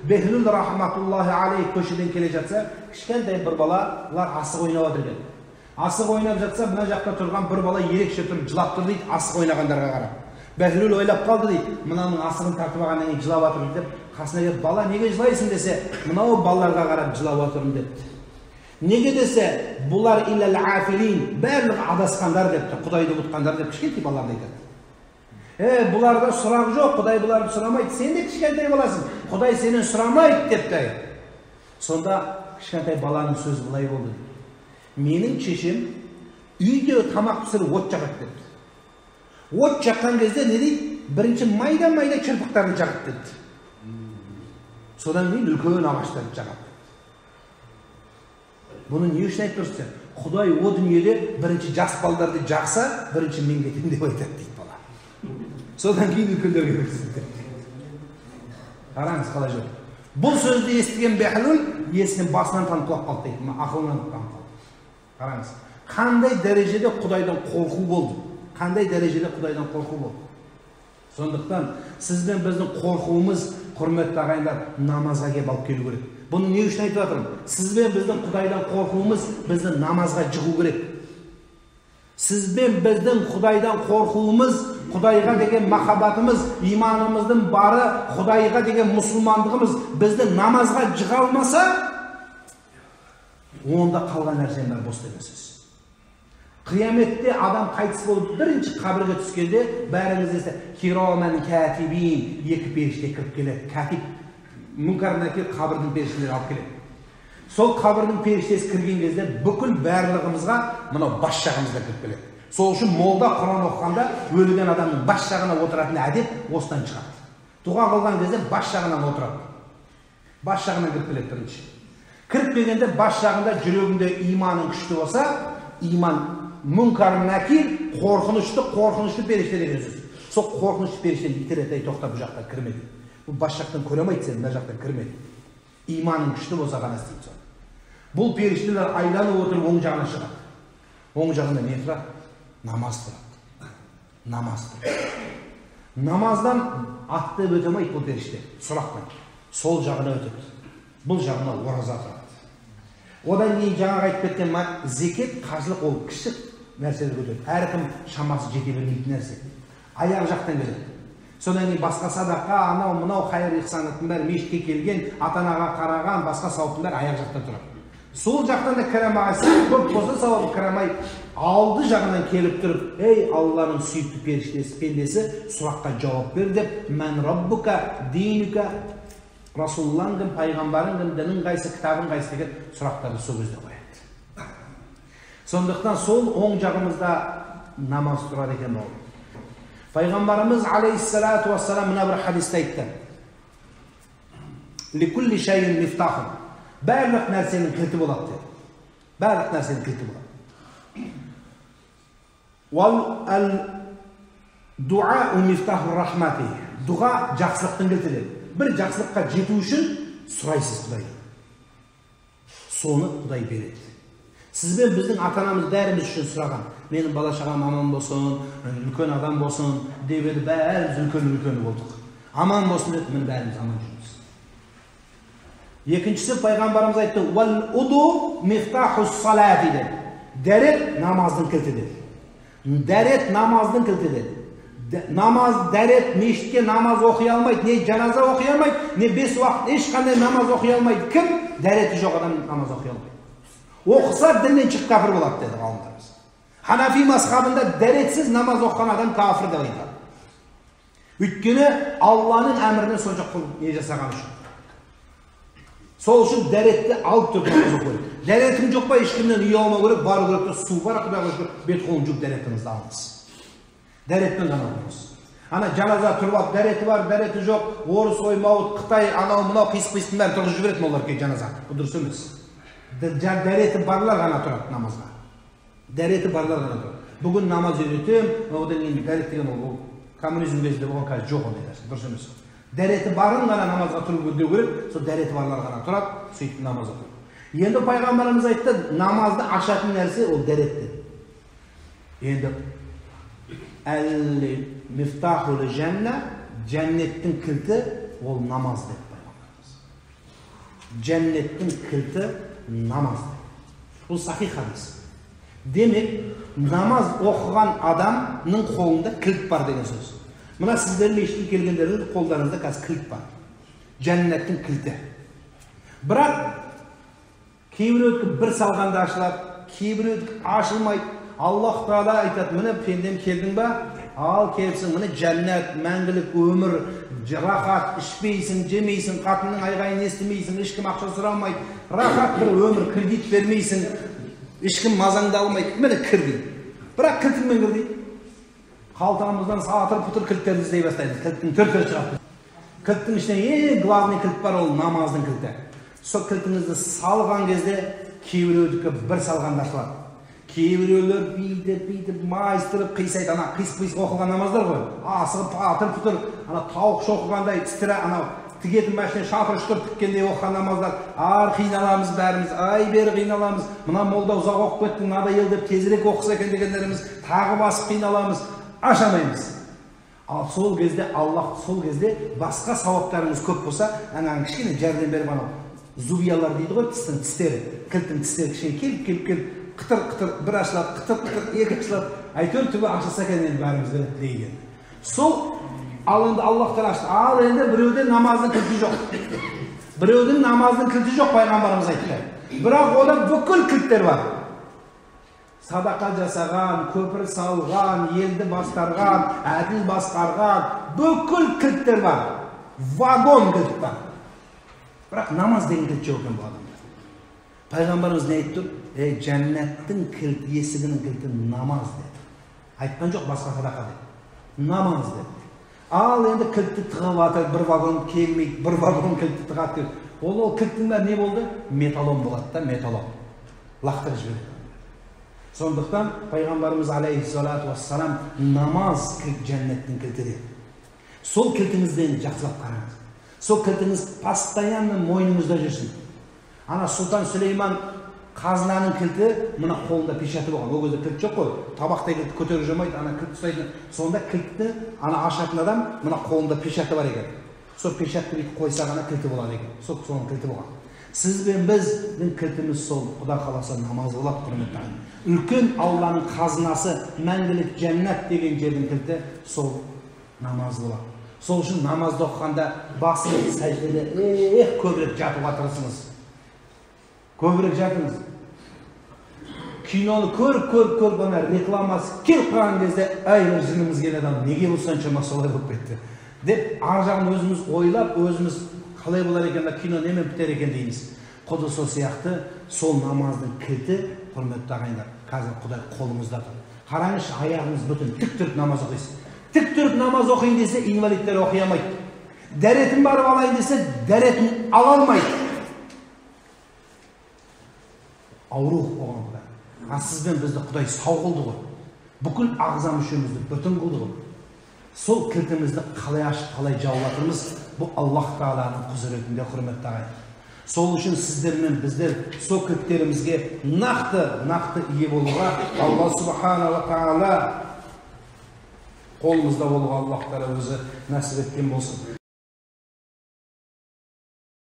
Behlul rahmatullahi aleyh көшеден келе жатса, кішкентай бір балалар асық ойнап отыр екен. Асық ойнап жатса, мына жақта тұрған бір бала ерекше тұрып жылап тұр дейді, асық ойнағандарға қарап. Бәhlul ойлап қалды дейді, мынаның асығын тартып алғаннан кейін жылап жатыр деп, қасына келіп, бала неге жылайсың десе, мынау балаларға қарап жылап отырмын депті. Неге десе, бұлар иләл афилин, барлығы адасқандар депті, Құдайды ұмытқандар деп кішкентай балаларды айтады. Бұларда сұрақ жоқ, Құдай бұларды сұрамайды, сен де кішкентай баласың, Құдай сенен сұрамайды депті. Сонда кішкентай баланың сөзі былай болды. Менің шешем үйде тамақ пісіріп от жағады депті. От жаққан кезде не дейді? Бірінші майда кірпіктарын жағады депті. Содан кейін үлкен ағаштарды жағады. Бұны не үшін айтып тұрсың? Құдай о дүниеде бірінші жас балдарды жақса, бірінші мен кетемін деп айтады дейді бала. Содан кейін үлкендерге берсін депті. Қараңыз қалай жоқ. Бұл сөзді естіген Бәhlul есінен басынан танып құлап қалды дейді, ақылынан танып қалды. Қараңыз, қандай дәрежеде Құдайдан қорқу болды. Қандай дәрежеде Құдайдан қорқу болды. Сондықтан сіз бен біздің қорқуымыз, құрметті ағайындар, намазға келіп алып келу керек. Бұны не үшін айтып жатырмын? Сіз бен біздің Құдайдан қорқуымыз бізді намазға жығу керек. Сіз бен біздің Құдайдан қорқуымыз, Құдайға деген махаббатымыз, иманымыздың бары, Құдайға деген мұсылмандығымыз бізді намазға жыға алмаса, онда қалған нәрсенің бәрі бос деген сөз. Қияметте адам қайтыс болып бірінші қабірге түскенде, бәріңіз естіді, киромен кәтибин, екі періште кіріп келеді. Кәтиб Мүнкар Накир қабірдің періштелері алып келеді. Сол қабірдің періштесі кірген кезде бүкіл барлығымызға мынау бас жағымызда кіріп келеді. Сол үшін молда Құран оқығанда өлген адамның бас жағына отыратын әдет осыдан шығады. Дұға қылған кезде бас жағынан отырады. Бас жағынан кіріп келеді бірінші. Кіріп келгенде бас жағында жүрегінде иманың күшті болса, иман Мүнкар Накир қорқынышты періште деген сөз. Сол қорқынышты періштені итереді, тоқтап бұл жақта кірмеді. Бұл бас жақтан көре алмайды сен, мына жақтан кірмеді. Иманың күшті болса ғана істейді соны. Бұл періштелер айланып отырып оң жағына шығады. Оң жағында не тұрады? Намаз тұрады. Намаз тұрады. Намаздан атты өте алмайды бұл періште. Сұрақтан. Сол жағына өтеді. Бұл жағына ораза тұрады. Одан кейін жаңағы айтып кеткен зекет, қажылық ол кішік нәрселер өтеді. Әркім шамасы жете бермейтін нәрсе. Аяқ жақтан келеді. Содан кейін басқа садақа, анау мынау хайыр ихсанаттың бәрі мешітке келген, ата-анаға қараған, басқа сауаптың бәрі аяқ жақтан тұрады. Сол жақтан да кірамағайса, көп болса сауабы кірамай, алды жағынан келіп тұрып, ей Алланың сүйікті періштесі, пендесі, сұраққа жауап бер деп, мән раббука, динука, Расулуллаң кім, пайғамбарың кім, дінің қайсы, кітабың қайсы деген сұрақтарды сол кезде қояды. Сондықтан сол оң жағымызда намаз тұрады екен ол. Пайғамбарымыз алейхиссалату вассалам мына бір хадисте айтты. Ликулли шайин мифтахун. Барлық нәрсенің кілті болады деді. Барлық нәрсенің кілті болады. Вал ал дуа мифтахур рахмати. Дұға жақсылықтың кілті деді. Бір жақсылыққа жету үшін сұрайсыз Құдайдан. Соны Құдай береді. Сіз бен біздің ата-анамыз бәріміз үшін сұраған. Менің бала-шағам аман болсын, үлкен адам болсын деп еді, бәріміз үлкен болдық. Аман болсын деді, міне бәріміз аман жүрміз. Екіншісі пайғамбарымыз айтты, "Вал уду мифтахус салати" деді. Дәрет намаздың кілті деді. Дәрет намаздың кілті деді. Намаз, дәрет, мешітке намаз оқи алмайды, не жаназа оқи алмайды, не 5 уақыт ешқандай намаз оқи алмайды. Кім? Дәреті жоқ адам намаз оқи алмайды. Оқыса діннен шығып кәпір болады деді ғалымдарымыз. Ханафи мазхабында дәретсіз намаз оқыған адам кәпір деп айтады. Өйткені Алланың әміріне сонша құл не жасаған үшін. Сол үшін дәретті алып тұрып намаз оқу керек. Дәретің жоқ па, ешкімнен үй алмау керек, бару керек, су бар, Құдайға шүкір, бет қолын жуып дәретіңізді алыңыз. Дәретпен ғана оқыңыз. Ана жаназа тұрып алып, дәреті бар, дәреті жоқ, орыс, оймауыт, Қытай, анау мынау қисық-қисықтың бәрін тұрғызып жібереді олар кей жаназа. Бұл дұрыс емес. Дәреті барлар ғана тұрады намазға. Дәреті барлар ғана тұрады. Бүгін намаз үйретем, одан кейін дәрет деген ол коммунизм кезінде болған қазір жоқ ондай нәрсе, дұрыс емес. Дәреті барын ғана намазға тұрып өтеу керек, сол дәреті барлар ғана тұрады, сөйтіп намаз оқиды. Енді пайғамбарымыз айтты, намазды ашатын нәрсе ол дәретті. Енді әл-мифтахул жәнна, жәннеттің кілті ол намаз деп пайғамбарымыз. Cennetin kıltı namaz. Bu sahih hadis. Demek namaz okugan adamның қолында кілт бар деген сөз. Мына сіздер мешітке келгендердің қолдарыңызда қазір кілт бар. Cennetin кілті. Бірақ кейбіреудікі бір салғанда ашылады, кейбіреудікі ашылмайды. Аллах Тағала айтады: "Міне пендем келдің ба? Ал келсің, міне жәннат, мәңгілік өмір, рахат, ішпейсің, жемейсің, қатынның айғайын естімейсің, ешкім ақша сұрамайды, рахат бір өмір, кредит бермейсің, ешкім мазаңды алмайды. Міне кір" дейді. Бірақ кілтіңмен кір дейді. Қалтамыздан сатыр-пұтыр кілттерді іздей бастайды. Кілттің түр-түрі шығады. Кілттің ішінен ең главный кілт бар, ол намаздың кілті. Сол кілтіңізді салған кезде кейбіреудікі бір салғанда ашылады. Кейбіреулер бүйтіп майыстырып қисайды. Ана қисық оқылған намаздар ғой. Асығып атыр-пұтыр, ана тауық шоқығандай тістірі, ана тігетін машина шатыр-шұтыр тіккендей оқыған намаздар. Қиналамыз бәріміз, ай бері қиналамыз. Мына молда ұзақ оқып кетті, надоел деп тезірек оқыса екен дегендеріміз тағы басып қиналамыз, ашамаймыз. Ал сол кезде Аллах сол кезде басқа сауаптарыңыз көп болса, ана кішкене жәрдем беріп, анау зубиялар дейді ғой, тістің тістері, кілттің тістері кішкене келіп қытыр-қытыр бір ашылады, қытыр-қытыр екі ашылады. Әйтеуір түбі ашылса екен енді бәрімізге тілейген. Сол ал енді Аллахтан ашты. Ал енді біреуде намаздың кілті жоқ. Біреудің намаздың кілті жоқ, пайғамбарымыз айтты. Бірақ ода бүкіл кілттер бар. Садақа жасаған, көпір салған, елді басқарған, әділ басқарған, бүкіл кілттер бар. Вагон кілт бар. Бірақ намаз деген кілт жоқ екен бұл адамда. Пайғамбарымыз не айтты? Cennetin kілті, есігінің кілті намаз деді. Айтқан жоқ басқа садақа деді. Намаз деді. Ал енді кілтті тығып атыр, бір вагон келмейді, бір вагон кілтті тығады деп. Ол кілттің бәрі не болды? Металлон болады да, металлон. Лақтырып жібереді. Сондықтан пайғамбарымыз алейхиссалату вассалам намаз жәннеттің кілті деді. Сол кілтіңізден жақсылап қараңыз. Сол кілтіңіз постоянно мойныңызда жүрсін. Ана Сұлтан Сүлейман қазынаның кілті мына қолында пешаты болған. Ол кезде кілт жоқ қой. Табақтай кілтті көтеріп жүрмейді, ана кілт ұстайды. Сонда кілтті ана ашатын адам мына қолында пешаты бар екен. Сол пешатты бүйтіп қойса ғана кілті болады екен. Сол соның кілті болған. Сіз бен біздің кілтіміз сол. Құда қаласа намаз болады, құрметті ағайын. Үлкен Алланың қазынасы, мәңгілік жәннат деген жердің кілті сол намаз болады. Сол үшін намазды оқығанда басыңыз сәждеде көбірек жатуға тырысыңыз. Көбірек жатыңыз. Киноны көріп, ана рекламасы келіп қалған кезде, ай, жынымыз келеді, неге бұл соншама солай болып кетті деп, ар жағын өзіміз ойлап, өзіміз қалай болар екен, кино немен бітер екен дейміз. Құдай сол сияқты, сол намаздың кілті, құрметті ағайындар, қазір Құдай қолымызда тұр. Қараңызшы, аяғыңыз бүтін, тік тұрып намаз оқисыз. Тік тұрып намаз оқиын десе, инвалидтер оқи алмайды. Дәретін барып алайын десе, дәретін ала алмайды. Ауру оған Құдай. Сізбен бізді Құдай сау қылды ғой. Бүкіл ағза мүшемізді бүтін қылды ғой. Сол кілтімізді қалай ашып, қалай жаулатырмыз, бұл Аллах Тағаланың құзыретінде, құрметті ағайын. Сол үшін сіздер мен біздер сол кілттерімізге нақты ие болуға Алла Субхана ва Тағала қолымызда болуға Аллах Тағала өзі нәсіп еткен болсын.